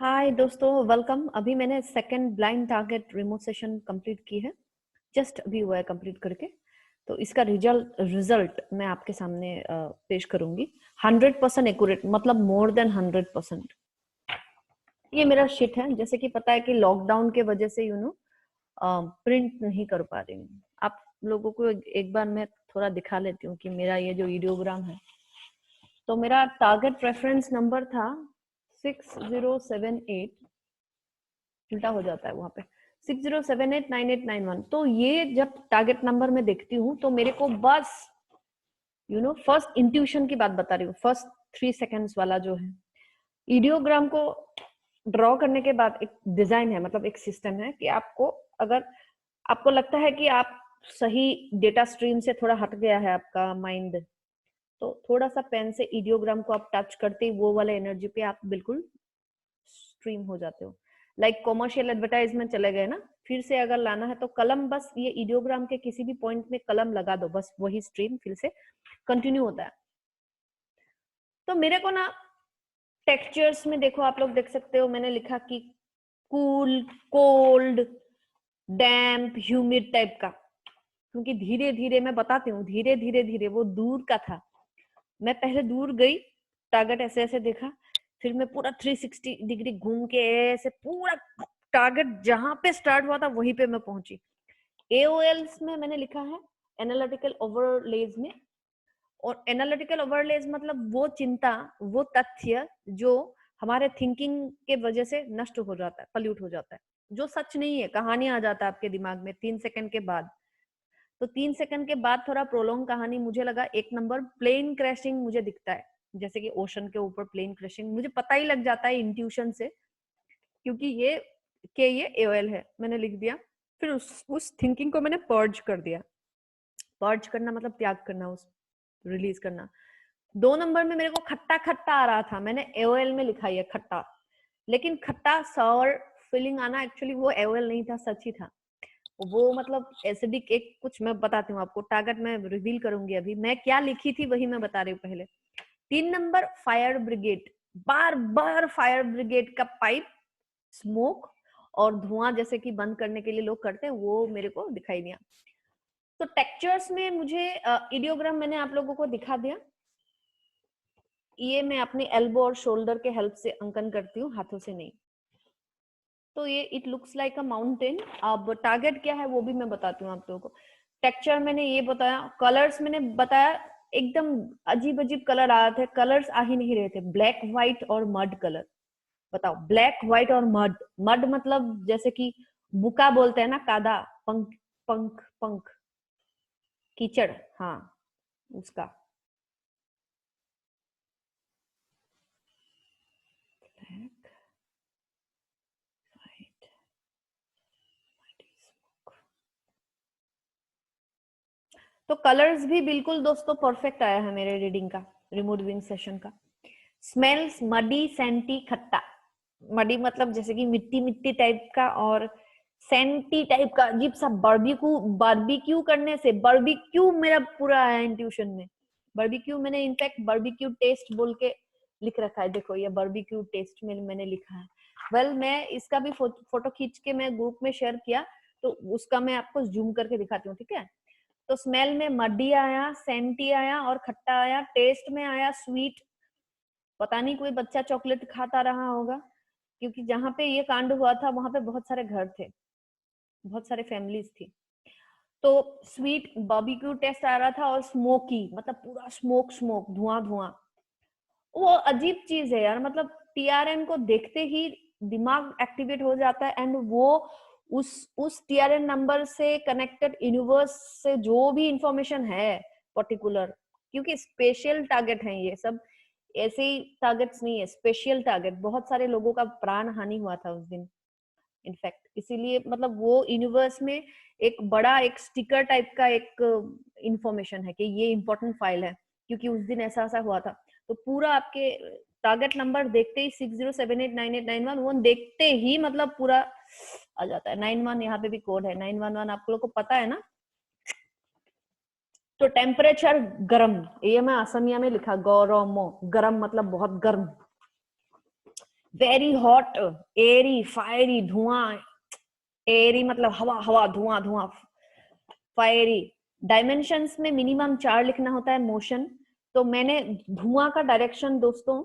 हाय दोस्तों, वेलकम। अभी मैंने second blind target remote session complete की है। जस्ट अभी हुआ है कंप्लीट करके। तो इसका रिजल्ट मैं आपके सामने पेश करूंगी। 100% एक्यूरेट, मतलब मोर देन 100%। ये मेरा शीट है। जैसे कि पता है कि लॉकडाउन के वजह से प्रिंट नहीं कर पा रही हूँ। आप लोगों को एक बार मैं थोड़ा दिखा लेती हूँ कि मेरा ये जो वीडियोग्राम है। तो मेरा टारगेट रेफरेंस नंबर था 6078। उल्टा हो जाता है वहां पे 60789891। तो ये जब टारगेट नंबर में देखती हूँ तो मेरे को बस फर्स्ट इंट्यूशन की बात बता रही हूँ। फर्स्ट 3 सेकेंड्स वाला जो है ईडियोग्राम को ड्रॉ करने के बाद एक डिजाइन है, मतलब एक सिस्टम है कि आपको, अगर आपको लगता है कि आप सही डेटा स्ट्रीम से थोड़ा हट गया है आपका माइंड, तो थोड़ा सा पेन से ईडियोग्राम को आप टच करते ही वो वाले एनर्जी पे आप बिल्कुल स्ट्रीम हो जाते हो। लाइक कॉमर्शियल एडवर्टाइजमेंट चले गए ना, फिर से अगर लाना है तो कलम, बस ये ईडियोग्राम के किसी भी पॉइंट में कलम लगा दो, बस वही स्ट्रीम फिर से कंटिन्यू होता है। तो मेरे को ना टेक्सचर्स में देखो, आप लोग देख सकते हो, मैंने लिखा कि कूल, कोल्ड, डैम्प, ह्यूमिड टाइप का। क्योंकि धीरे धीरे मैं बताती हूँ, धीरे धीरे धीरे वो दूर का था। मैं पहले दूर गई, टारगेट ऐसे ऐसे देखा, फिर मैं पूरा 360 डिग्री घूम के ऐसे पूरा टारगेट जहां पे स्टार्ट हुआ था वहीं पे मैं पहुंची। एओएल्स में मैंने लिखा है एनालिटिकल ओवरलेज में। और एनालिटिकल ओवरलेज मतलब वो चिंता, वो तथ्य जो हमारे थिंकिंग के वजह से नष्ट हो जाता है, पल्यूट हो जाता है, जो सच नहीं है, कहानी आ जाता है आपके दिमाग में 3 सेकंड के बाद। तो 3 सेकंड के बाद थोड़ा प्रोलॉन्ग कहानी मुझे लगा। एक नंबर प्लेन क्रैशिंग मुझे दिखता है, जैसे कि ओशन के ऊपर प्लेन क्रैशिंग मुझे पता ही लग जाता है इंट्यूशन से, क्योंकि ये एओएल है, मैंने लिख दिया। फिर उस थिंकिंग को मैंने पर्ज कर दिया। पर्ज करना मतलब त्याग करना, उस रिलीज करना। 2 नंबर में मेरे को खट्टा खट्टा आ रहा था, मैंने एओएल में लिखा है खट्टा, लेकिन खट्टा सॉर फीलिंग आना एक्चुअली वो एओएल नहीं था, सच ही था वो। मतलब एसिडिक एक कुछ, मैं बताती हूँ आपको, टारगेट मैं रिवील करूंगी अभी। मैं क्या लिखी थी वही मैं बता रही हूँ पहले। 3 नंबर फायर ब्रिगेड, बार बार फायर ब्रिगेड का पाइप, स्मोक और धुआं जैसे कि बंद करने के लिए लोग करते हैं, वो मेरे को दिखाई दिया। तो टेक्सचर्स में मुझे इडियोग्राम मैंने आप लोगों को दिखा दिया। ये मैं अपने एल्बो और शोल्डर के हेल्प से अंकन करती हूँ, हाथों से नहीं। तो ये it looks like a mountain. अब टारगेट क्या है वो भी मैं बताती हूँ आप लोगों को। टेक्सचर मैंने ये बताया, कलर्स मैंने बताया, एकदम अजीब अजीब कलर आ रहे थे, कलर्स आ ही नहीं रहे थे। ब्लैक व्हाइट और मड कलर। बताओ, ब्लैक व्हाइट और मड। मड मतलब जैसे कि बुका बोलते हैं ना, कादा, पंख पंख पंख, कीचड़, हाँ उसका। ब्लैक व्हाइट, तो कलर्स भी बिल्कुल दोस्तों परफेक्ट आया है मेरे रीडिंग का, रिमोट विंग सेशन का। स्मेल्स मडी, सेंटी, खट्टा। मडी मतलब जैसे कि मिट्टी मिट्टी टाइप का, और सेंटी टाइप का अजीब सा। बारबेक्यू, बारबेक्यू करने से, बारबेक्यू मेरा पूरा आया इंट्यूशन में। बारबेक्यू मैंने इनफैक्ट बारबेक्यू टेस्ट बोल के लिख रखा है, देखो ये बारबेक्यू टेस्ट में मैंने लिखा है। वेल मैं इसका भी फोटो खींच के मैं ग्रुप में शेयर किया, तो उसका मैं आपको जूम करके दिखाती हूँ, ठीक है। तो स्मेल में मड्डी आया, सेंटी आया और खट्टा आया। टेस्ट में आया स्वीट। पता नहीं कोई बच्चा चॉकलेट खाता रहा होगा, क्योंकि जहां पे ये कांड हुआ था वहां पे बहुत सारे घर थे, बहुत सारे फैमिलीज थी। तो स्वीट बारबेक्यू टेस्ट आ रहा था, और स्मोकी मतलब पूरा स्मोक स्मोक, धुआं धुआं। वो अजीब चीज है यार, मतलब टीआरएन को देखते ही दिमाग एक्टिवेट हो जाता है, एंड वो उस टीआरएन नंबर से कनेक्टेड यूनिवर्स से जो भी इंफॉर्मेशन है पर्टिकुलर, क्योंकि स्पेशल टारगेट है ये सब, ऐसे ही टारगेट्स नहीं है, स्पेशल टारगेट। बहुत सारे लोगों का प्राण हानि हुआ था उस दिन इनफैक्ट, इसीलिए मतलब वो यूनिवर्स में एक बड़ा, एक स्टिकर टाइप का एक इंफॉर्मेशन है कि ये इंपॉर्टेंट फाइल है, क्योंकि उस दिन ऐसा ऐसा हुआ था। तो पूरा आपके टारगेट नंबर देखते ही 60789891 वो देखते ही मतलब पूरा आ जाता है। 91 यहाँ पे भी कोड है, 911 आप लोग को पता है ना। तो टेम्परेचर गर्म, ये मैं असमिया में लिखा, गौरमो, गर्म मतलब बहुत गर्म। वेरी हॉट, एरी, फायरी, धुआं, एरी मतलब हवा हवा, धुआं धुआं, फायरी। डायमेंशंस में मिनिमम 4 लिखना होता है मोशन। तो मैंने धुआं का डायरेक्शन दोस्तों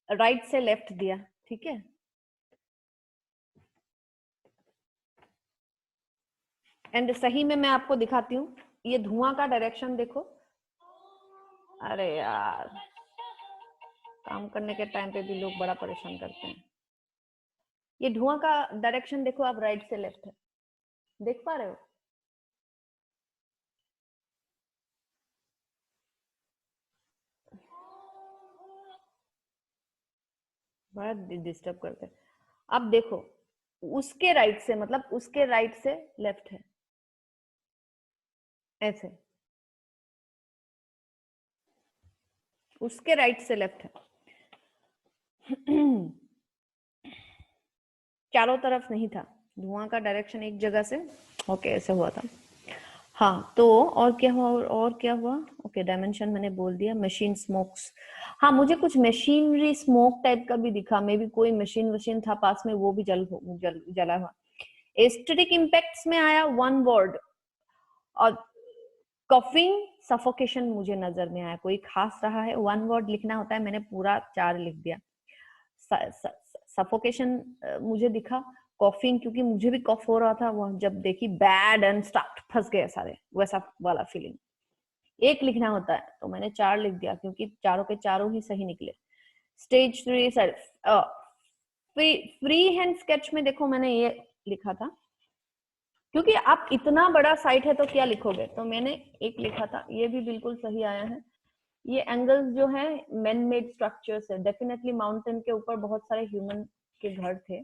राइट से लेफ्ट दिया, ठीक है। एंड सही में मैं आपको दिखाती हूँ, ये धुआं का डायरेक्शन देखो। अरे यार, काम करने के टाइम पे भी लोग बड़ा परेशान करते हैं। ये धुआं का डायरेक्शन देखो आप, राइट से लेफ्ट है, देख पा रहे हो? बड़ा डिस्टर्ब करते हैं। अब देखो, उसके राइट से मतलब उसके राइट से लेफ्ट है, ऐसे उसके राइट से लेफ्ट है। चारों तरफ नहीं था, धुआं का डायरेक्शन एक जगह से ओके ऐसे हुआ था। हाँ, तो और क्या हुआ, और क्या हुआ? ओके, डायमेंशन मैंने बोल दिया। मशीन स्मोक्स, हाँ मुझे कुछ मशीनरी स्मोक टाइप का भी दिखा, मे भी कोई मशीन वशीन था पास में, वो भी जला हुआ। एस्थेटिक इम्पैक्ट्स में आया वन वर्ड, और कफिंग सफोकेशन मुझे नजर में आया, कोई खास रहा है, वन वर्ड लिखना होता है, मैंने पूरा 4 लिख दिया। सफोकेशन मुझे दिखा, कॉफिंग क्योंकि मुझे भी कॉफ हो रहा था, वो जब देखी बैड एंड स्टार्ट फंस गए सारे, वैसा वाला फीलिंग। एक लिखना होता है तो मैंने 4 लिख दिया, क्योंकि चारों के चारों ही सही निकले। स्टेज 3 फ्री हैंड स्केच में देखो मैंने ये लिखा था, क्योंकि आप इतना बड़ा साइट है तो क्या लिखोगे, तो मैंने एक लिखा था, ये भी बिल्कुल सही आया है। ये एंगल्स जो है मैन मेड स्ट्रक्चर्स है, डेफिनेटली माउंटेन के ऊपर बहुत सारे ह्यूमन के घर थे।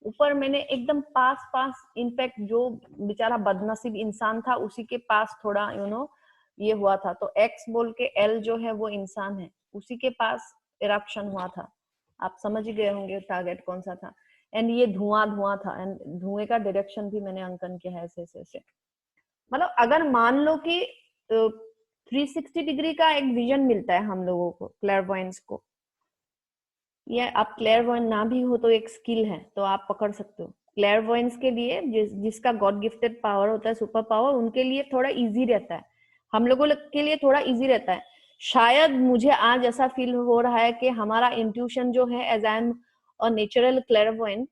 ऊपर मैंने एकदम पास पास, इनफैक्ट जो बेचारा बदनसीब इंसान था उसी के पास थोड़ा ये हुआ था, तो एक्स बोल के एल जो है वो इंसान है, उसी के पास इरप्शन हुआ था। आप समझ ही गए होंगे टारगेट कौन सा था। एंड ये धुआं धुआं था, एंड धुएं का डायरेक्शन भी मैंने अंकन किया है ऐसे ऐसे ऐसे। मतलब अगर मान लो कि 360 डिग्री का एक विजन मिलता है हम लोगों को, क्लेयरवॉयंस को, ये आप क्लेयरवॉयंट ना भी हो तो एक स्किल है, तो आप पकड़ सकते हो। क्लेयरवॉयंस के लिए जिसका गॉड गिफ्टेड पावर होता है, सुपर पावर, उनके लिए थोड़ा इजी रहता है, हम लोगों के लिए थोड़ा इजी रहता है। शायद मुझे आज ऐसा फील हो रहा है कि हमारा इंट्यूशन जो है, as I am a natural clairvoyant,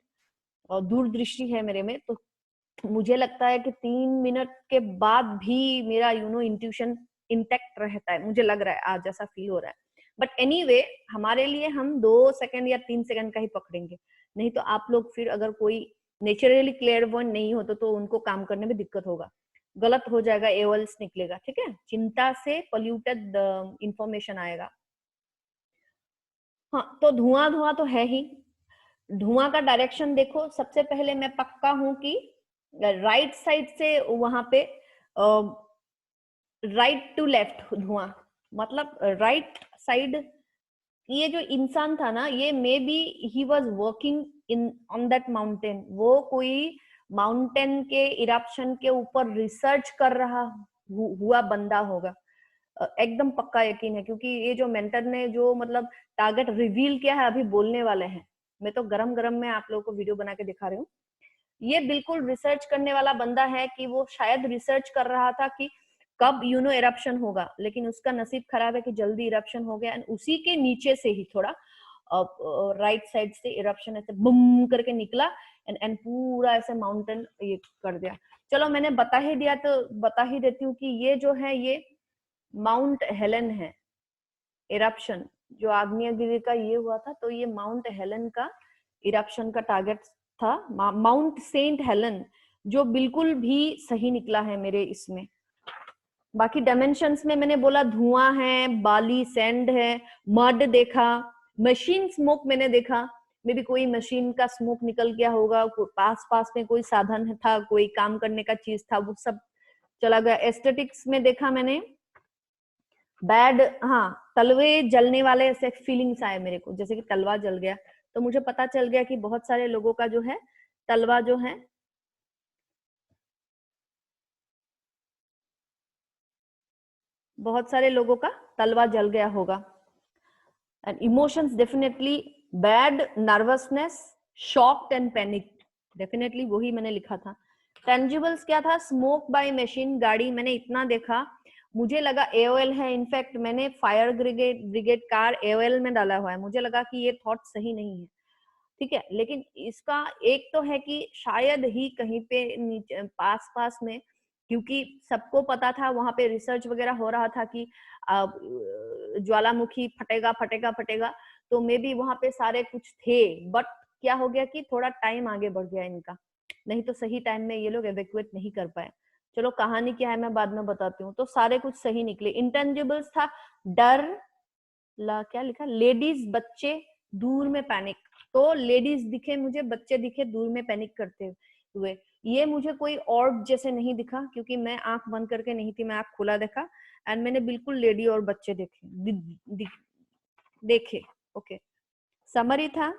और दूरदृष्टि है मेरे में, तो मुझे लगता है कि 3 मिनट के बाद भी मेरा इंट्यूशन इंटेक्ट रहता है, मुझे लग रहा है आज ऐसा फील हो रहा है। बट एनीवे, हमारे लिए हम 2 सेकंड या 3 सेकंड का ही पकड़ेंगे, नहीं तो आप लोग फिर अगर कोई नेचुरली क्लियरवॉयंट नहीं होता तो उनको काम करने में दिक्कत होगा, गलत हो जाएगा, एवल्स निकलेगा, ठीक है, चिंता से पोल्यूटेड इंफॉर्मेशन आएगा। हाँ, तो धुआं धुआं तो है ही। धुआं का डायरेक्शन देखो, सबसे पहले मैं पक्का हूं कि राइट साइड से वहां पे राइट टू लेफ्ट धुआं, मतलब राइट साइड। ये जो इंसान था ना, ये may be he was working in on that mountain, वो कोई माउंटेन के इरप्शन के ऊपर रिसर्च कर रहा हुआ बंदा होगा। एकदम पक्का यकीन है, क्योंकि ये जो मेंटर ने जो मतलब टारगेट रिवील किया है, अभी बोलने वाले हैं, मैं तो गरम गरम में आप लोगों को वीडियो बना के दिखा रही हूँ। ये बिल्कुल रिसर्च करने वाला बंदा है, कि वो शायद रिसर्च कर रहा था कि कब इरप्शन होगा, लेकिन उसका नसीब खराब है कि जल्दी इरप्शन हो गया, एंड उसी के नीचे से ही थोड़ा राइट साइड से इरप्शन ऐसे बुम करके निकला, एंड पूरा ऐसे माउंटेन ये कर दिया। चलो मैंने बता ही दिया तो बता ही देती हूँ कि ये जो है ये माउंट हेलन है, इरप्शन जो आग्नेयगिरी का ये हुआ था, तो ये माउंट हेलन का इरप्शन का टारगेट था, माउंट सेंट हेलन, जो बिल्कुल भी सही निकला है मेरे इसमें। बाकी डायमेंशंस में मैंने बोला धुआं है, बाली सैंड है, मड देखा, मशीन स्मोक मैंने देखा, मे भी कोई मशीन का स्मोक निकल गया होगा, पास पास में कोई साधन था, कोई काम करने का चीज था, वो सब चला गया। एस्थेटिक्स में देखा मैंने बैड, हाँ तलवे जलने वाले ऐसे फीलिंग्स आए मेरे को, जैसे कि तलवा जल गया, तो मुझे पता चल गया कि बहुत सारे लोगों का जो है तलवा जो है, बहुत सारे लोगों का तलवा जल गया होगा। And emotions definitely bad, nervousness, shocked and panic, definitely वही मैंने लिखा था। टेंजिबल्स क्या था? स्मोक बाय मशीन, गाड़ी मैंने इतना देखा, मुझे लगा एओएल है। इनफैक्ट मैंने फायर ब्रिगेड कार एओएल में डाला हुआ है, मुझे लगा कि ये थॉट सही नहीं है, ठीक है। लेकिन इसका एक तो है कि शायद ही कहीं पे नीचे पास पास में, क्योंकि सबको पता था, वहां पे रिसर्च वगैरह हो रहा था कि ज्वालामुखी फटेगा फटेगा फटेगा, तो मे बी वहां पे सारे कुछ थे। बट क्या हो गया कि थोड़ा टाइम आगे बढ़ गया इनका, नहीं तो सही टाइम में ये लोग एवेक्यूएट नहीं कर पाए। चलो कहानी क्या है मैं बाद में बताती हूँ। तो सारे कुछ सही निकले। इंटेंजिबल्स था डर, क्या लिखा, लेडीज बच्चे दूर में पैनिक, तो लेडीज दिखे मुझे, बच्चे दिखे दूर में पैनिक करते हुए। ये मुझे कोई ऑर्ब जैसे नहीं दिखा, क्योंकि मैं आंख बंद करके नहीं थी, मैं आंख खुला देखा एंड मैंने बिल्कुल लेडी और बच्चे देखे। ओके, समरी था,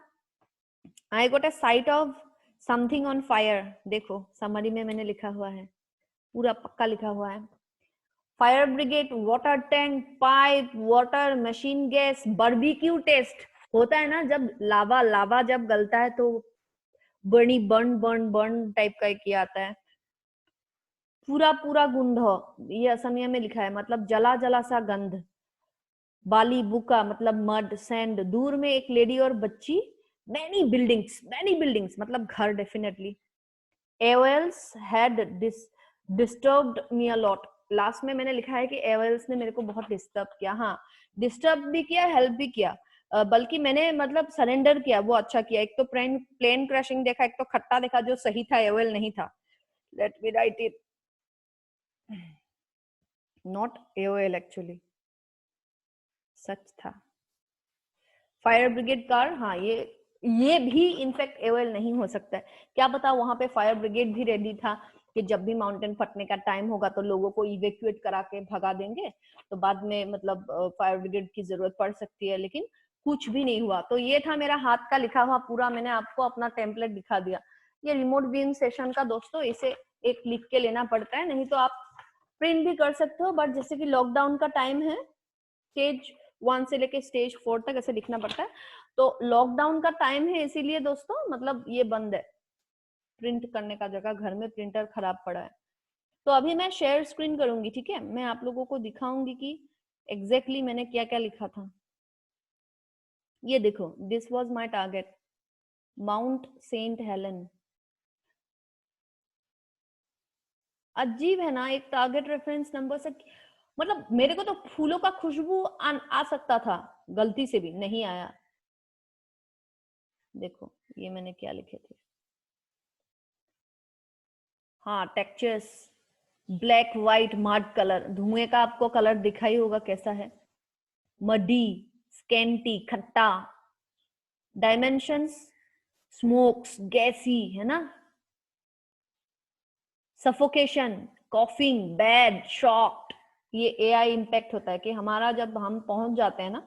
I got a sight of something on fire. देखो समरी में मैंने लिखा हुआ है, पूरा पक्का लिखा हुआ है। Fire brigade, water tank, pipe, water, machine gas, barbecue test होता है ना, जब लावा लावा जब गलता है तो बर्नी बर्न बर्न बर्न टाइप का एक आता है। पूरा पूरा गुंध, ये असमिया में लिखा है, मतलब जला जला सा गंध। बाली बुका मतलब मड सैंड, दूर में एक लेडी और बच्ची, मैनी बिल्डिंग्स मतलब घर definitely. AOLs had disturbed me a lot. Last में मैंने लिखा है कि एओएल्स ने मेरे को बहुत डिस्टर्ब किया। हाँ, डिस्टर्ब भी किया, हेल्प भी किया, बल्कि मैंने मतलब सरेंडर किया, वो अच्छा किया। एक तो प्लेन क्रैशिंग देखा, एक तो खट्टा देखा जो सही था, एओएल नहीं था। Let me write it, not AOL actually, सच था। फायर ब्रिगेड कार, हाँ ये भी इनफैक्ट एओएल नहीं हो सकता है, क्या पता वहां पे फायर ब्रिगेड भी रेडी था कि जब भी माउंटेन फटने का टाइम होगा तो लोगों को इवेक्यूएट करा के भगा देंगे, तो बाद में मतलब फायर ब्रिगेड की जरूरत पड़ सकती है। लेकिन कुछ भी नहीं हुआ। तो ये था मेरा हाथ का लिखा हुआ पूरा, मैंने आपको अपना टेम्पलेट दिखा दिया। ये रिमोट व्यूइंग सेशन का दोस्तों, इसे एक लिख के लेना पड़ता है, नहीं तो आप प्रिंट भी कर सकते हो, बट जैसे कि लॉकडाउन का टाइम है, स्टेज 1 से लेके स्टेज 4 तक ऐसे लिखना पड़ता है, तो लॉकडाउन का टाइम है इसीलिए दोस्तों मतलब ये बंद है प्रिंट करने का जगह, घर में प्रिंटर खराब पड़ा है। तो अभी मैं शेयर स्क्रीन करूंगी, ठीक है, मैं आप लोगों को दिखाऊंगी कि एग्जैक्टली मैंने क्या क्या लिखा था। ये देखो, this was my target, Mount Saint Helen. अजीब है ना, एक टारगेट रेफरेंस नंबर से, मतलब मेरे को तो फूलों का खुशबू आ सकता था, गलती से भी नहीं आया। देखो ये मैंने क्या लिखे थे, हाँ textures, black white mud colour, धुएं का आपको कलर दिखा ही होगा कैसा है, मडी, स्केंटी खट्टा, डायमेंशंस, स्मोक्स गैसी है ना, सफोकेशन, कॉफिंग, बैड, शॉक्ड। ये एआई इम्पैक्ट होता है कि हमारा जब हम पहुंच जाते हैं ना,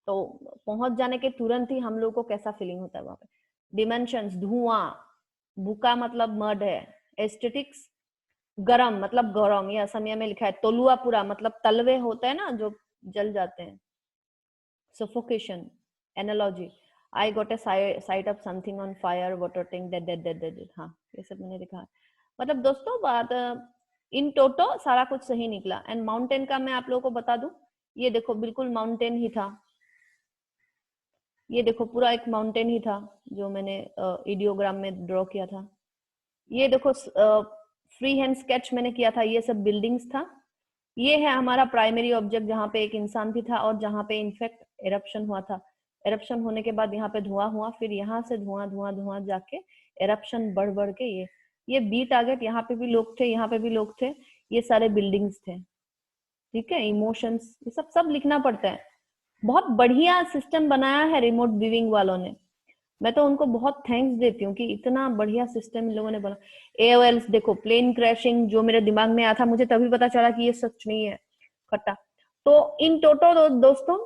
तो पहुंच जाने के तुरंत ही हम लोग को कैसा फीलिंग होता है वहां पे। डिमेंशंस, धुआं, बुका मतलब मड है, एस्थेटिक्स, गरम मतलब गरम, ये असमिया में लिखा है, तोलुआ पूरा मतलब तलवे होते हैं ना जो जल जाते हैं, suffocation, analogy, I got a sight of something on fire, water tank, that, हाँ ये सब मैंने लिखा है। मतलब दोस्तों बात इन टोटो सारा कुछ सही निकला। एंड माउंटेन का मैं आप लोगों को बता दूं, ये देखो बिल्कुल माउंटेन ही था, ये देखो पूरा एक माउंटेन ही था जो मैंने इडियोग्राम में ड्रॉ किया था। ये देखो फ्री हैंड स्केच मैंने किया था, ये सब बिल्डिंग्स था। ये है हमारा प्राइमरी ऑब्जेक्ट जहाँ पे एक इंसान भी था और जहाँ पे इनफैक्ट एरप्शन हुआ था। एरप्शन होने के बाद यहाँ पे धुआं हुआ, फिर यहाँ से धुआं धुआं धुआं जाके एरप्शन बढ़ बढ़ के ये बी टारगेट, यहाँ पे भी लोग थे, यहाँ पे भी लोग थे, ये सारे बिल्डिंग्स थे, ठीक है। इमोशंस, ये सब सब लिखना पड़ता है। बहुत बढ़िया सिस्टम बनाया है रिमोट व्यूइंग वालों ने, मैं तो उनको बहुत थैंक्स देती हूँ कि इतना बढ़िया सिस्टम इन लोगों ने बना। एओएल्स देखो, प्लेन क्रैशिंग जो मेरे दिमाग में आया था, मुझे तभी पता चला कि ये सच नहीं है खट्टा। तो इन टोटल दोस्तों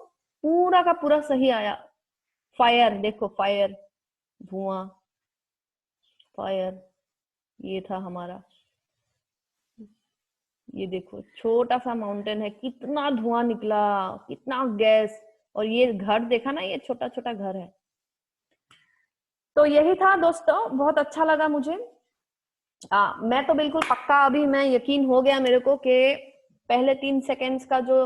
पूरा का पूरा सही आया। फायर देखो, फायर, धुआं, फायर, ये था हमारा। ये देखो छोटा सा माउंटेन है, कितना धुआं निकला, कितना गैस, और ये घर देखा ना, ये छोटा छोटा घर है। तो यही था दोस्तों, बहुत अच्छा लगा मुझे। मैं तो बिल्कुल पक्का, अभी मैं यकीन हो गया मेरे को कि पहले 3 सेकेंड्स का जो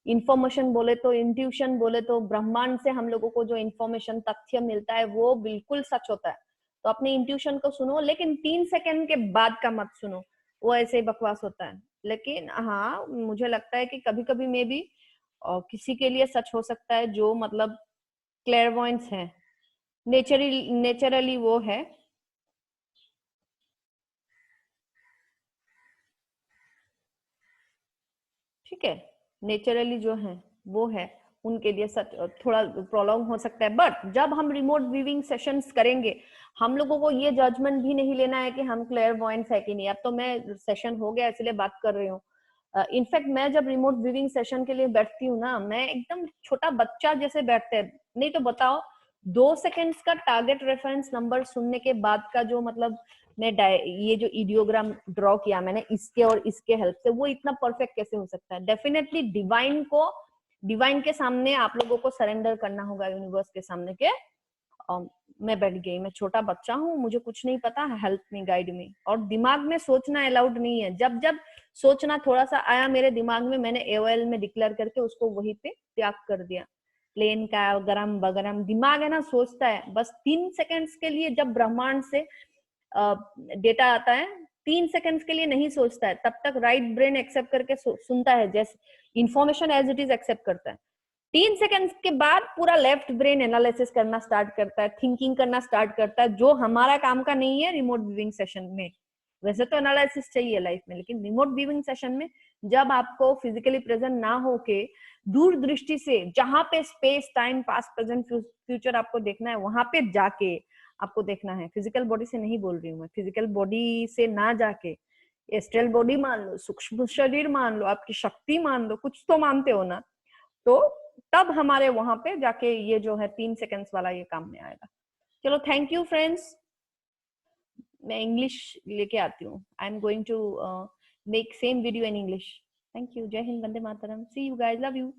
इंफॉर्मेशन बोले तो, इंट्यूशन बोले तो, ब्रह्मांड से हम लोगों को जो इंफॉर्मेशन तथ्य मिलता है वो बिल्कुल सच होता है। तो अपने इंट्यूशन को सुनो, लेकिन 3 सेकेंड के बाद का मत सुनो, वो ऐसे ही बकवास होता है। लेकिन हाँ, मुझे लगता है कि कभी कभी में भी किसी के लिए सच हो सकता है, जो मतलब क्लेयरवॉयंस है, नेचुरली वो है। ठीक है, नेचुरली जो है वो है, उनके लिए सच थोड़ा प्रोलॉन्ग हो सकता है। बट जब हम रिमोट व्यूइंग सेशंस करेंगे, हम लोगों को ये जजमेंट भी नहीं लेना है कि हम क्लेयरवॉयंस है कि नहीं। अब तो मैं सेशन हो गया इसलिए बात कर रही हूँ। इनफैक्ट मैं जब रिमोट व्यूइंग सेशन के लिए बैठती हूँ ना, मैं एकदम छोटा बच्चा जैसे बैठते हैं। नहीं तो बताओ, 2 सेकेंड्स का टारगेट रेफरेंस नंबर सुनने के बाद का जो मतलब मैं ये जो इडियोग्राम ड्रॉ किया मैंने इसके और इसके हेल्प से, वो इतना परफेक्ट कैसे हो सकता है। डेफिनेटली डिवाइन के सामने आप लोगों को सरेंडर करना होगा, यूनिवर्स के सामने के मैं बैठ गई, मैं छोटा बच्चा हूँ, मुझे कुछ नहीं पता, हेल्प मी, गाइड मी। और दिमाग में सोचना अलाउड नहीं है। जब जब सोचना थोड़ा सा आया मेरे दिमाग में, मैंने AOL में डिक्लेयर करके उसको वहीं पे त्याग कर दिया। प्लेन का गरम बगरम दिमाग है ना, सोचता है बस 3 सेकेंड्स के लिए। जब ब्रह्मांड से डेटा आता है, 3 सेकेंड्स के लिए नहीं सोचता है, तब तक राइट ब्रेन एक्सेप्ट करके सुनता है, जैसे information as it is accept करता है। 3 सेकेंड्स के बाद पूरा लेफ्ट ब्रेन एनालिसिस करना स्टार्ट करता है, थिंकिंग करना स्टार्ट करता है, जो हमारा काम का नहीं है रिमोट व्यूइंग सेशन में। वैसे तो एनालिसिस चाहिए लाइफ में, लेकिन रिमोट व्यूइंग सेशन में जब आपको फिजिकली प्रेजेंट ना होके दूर दृष्टि से, जहां पे space time past present future आपको देखना है, वहां पे जाके आपको देखना है। फिजिकल बॉडी से नहीं बोल रही हूँ मैं, फिजिकल बॉडी से ना जाके एस्ट्रल बॉडी मान लो, सूक्ष्म शरीर मान लो, आपकी शक्ति मान लो, कुछ तो मानते हो ना, तो तब हमारे वहां पे जाके ये जो है 3 सेकेंड्स वाला ये काम में आएगा। चलो, थैंक यू फ्रेंड्स। मैं इंग्लिश लेके आती हूँ। I am going to make same video in English. Thank you. जय हिंद, वंदे मातरम। See you guys, love you.